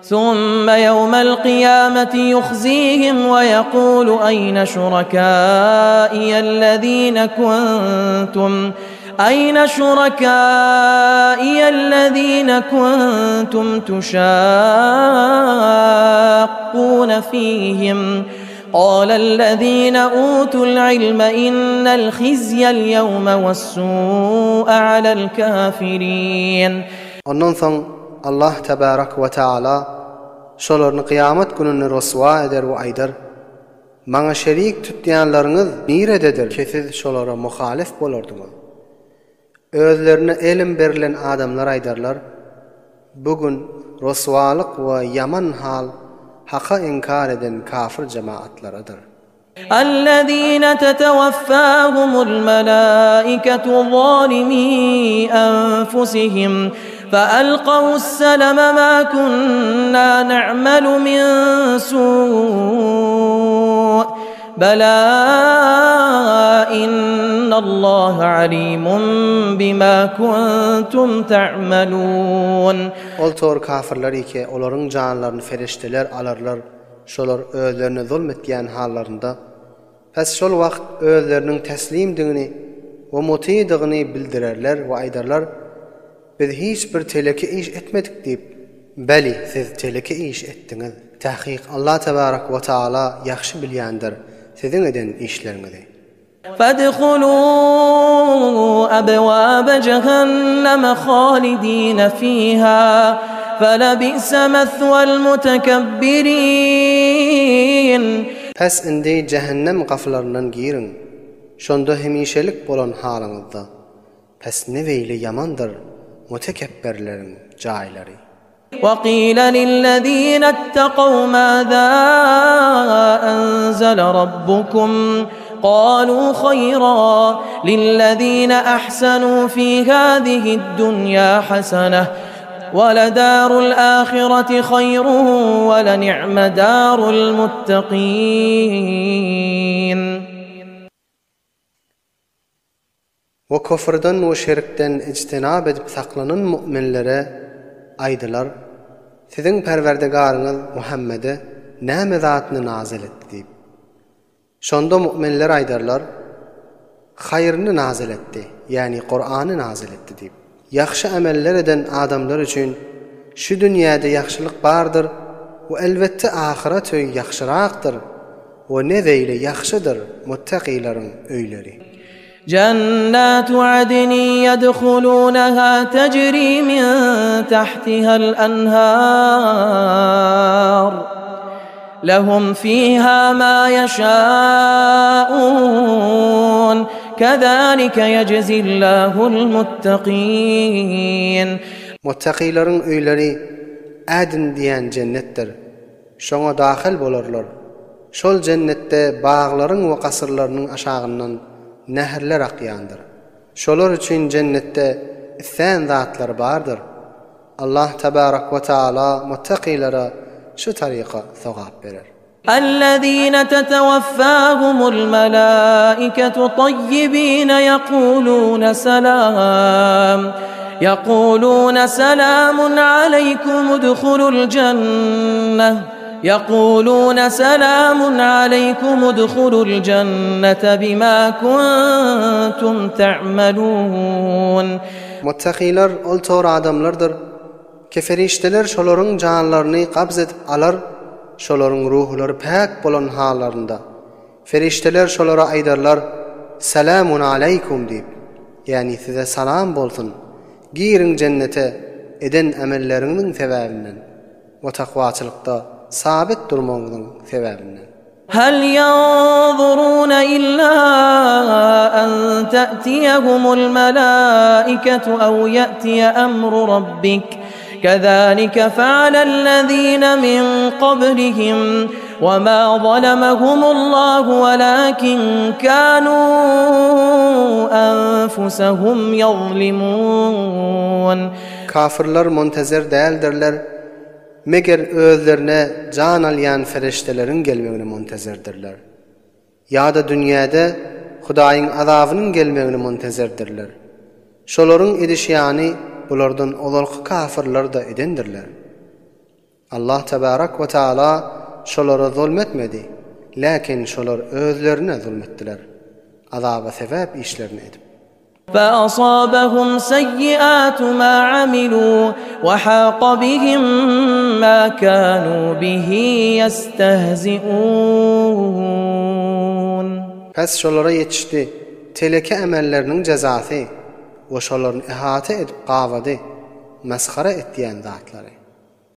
ثم يوم القيامة يخزيهم ويقول أين شركائي الذين كنتم تشاقون فيهم قال الذين أوتوا العلم إن الخزي اليوم والسوء على الكافرين. Ondan soň Allah tebarak ve taala şolaryny kıyamet gününe roswa eder we aýdar: "Maňa şerik tutýanlaryňyz nirededir? Kesiz şolara muhalif bolardyňyz." Özlerine elim berilen adamlar aýdarlar: "Bugün roswalyk we yaman hal haka inkar eden kafir cemaatlaradır." الذين تتوفاهم الملائكة ظالمي أنفسهم فألقوا السلم ما كنا نعمل من سوء بلى إن الله عليم بما كنتم تعملون. Ol tor kafirler ike olaryň janlaryny ferişteler alarlar, şolar özlerine zulmetýän hallarynda. Pes şol wagt özleriniň teslimdigini we mutiýdigini bildirerler we aýdarlar: "Biz hiç bir teleki iş etmedik" diýip. "Beli, siz teleki iş etdiňiz. Tahqiq Allah tebarak we taala ýaxşy bilýändir siziň eden işleriňizi." فادخلوا أبواب جهنم خالدين فيها فلبئس مثوى المتكبرين. Pes indi cehennem gaflarından girin. Şonda hemişelik bolan halyňyzda. Pes ne weýle yamandyr mutekebberleriň jaýlary. وقيل للذين اتقوا ماذا أنزل ربكم قالوا خيرا للذين أحسنوا في هذه الدنيا حسنة ولدار الآخرة خير ولنعم دار المتقين. Ve kofrdan ve şirkten ictinab edip saklanan müminlere aýdylar: "Siziň Perwerdigaryňyz Muhammede näme zatyny nazil etdi?" diýip. Şonda müminler aýdarlar: "Haýryny nazil etdi, ýani Qur'any nazil etdi" diýip. Ýaxşy ameller eden adamlar üçin şu dünýäde ýaxşylyk bardyr we elbetde ahiret öýü ýaxşyrakdyr we ne weýle ýaxşydyr muttaqilaryň öýleri. جنات عدن يدخلونها تجري من تحتها الأنهار لهم فيها ما يشاءون كذلك يجزي الله المتقين. Muttaqilaryň öýleri Adin diýen cennetdir. Şoňa dahil bolarlar. Şol cennetde baglaryň we kasyrlarynyň aşagyndan näherler akýandyr. Şolar üçin cennetde sen zatlar bardyr. Allah tebarak ve taala muttaqilara şu tariqa sowap berer. الذين تتوفاهم الملائكة طيبين يقولون سلام عليكم ادخلوا الجنة بما كنتم تعملون. Muttaqilar ol tor adamlardır. Keferişteler şolaryň janlaryny qabz edip alar, şolaryň ruhlary pak bolan hallarynda. Ferişteler şolara aýdarlar: "Salamun aleykum" diýip. Ýani size salam bolsun. Girin cennete eden amelleriňiň sebäbinden we takwaçylykda sabit durmagynyň sebäbinden. هل ينظرون إلا أن تأتيهم الملائكة أو يأتي أمر ربك كذلك فعل الذين من قبلهم وما ظلمهم الله ولكن كانوا أنفسهم يظلمون. Kafirler muntazir däldirler. Meger özlerine can alyan feriştelerin gelmegini muntazirdirler. Ya da dünyada Hudaýyň azabynyň gelmegini muntazirdirler. Şolaryň edişýany bulardan olarky kafirler da edendirler. Allah tebarak ve taala şolara zulmetmedi. Lakin şolar özlerine zulmettiler. Azaba sebep işlerini edip. فأصابهم سيئات ما عملوا وحاق بهم ما كانوا به يستهزئون. Pes şolara yetişti. Teleke emellerinin cezası ve şoların ihate edip qavadı, meskara etdiyen zatları.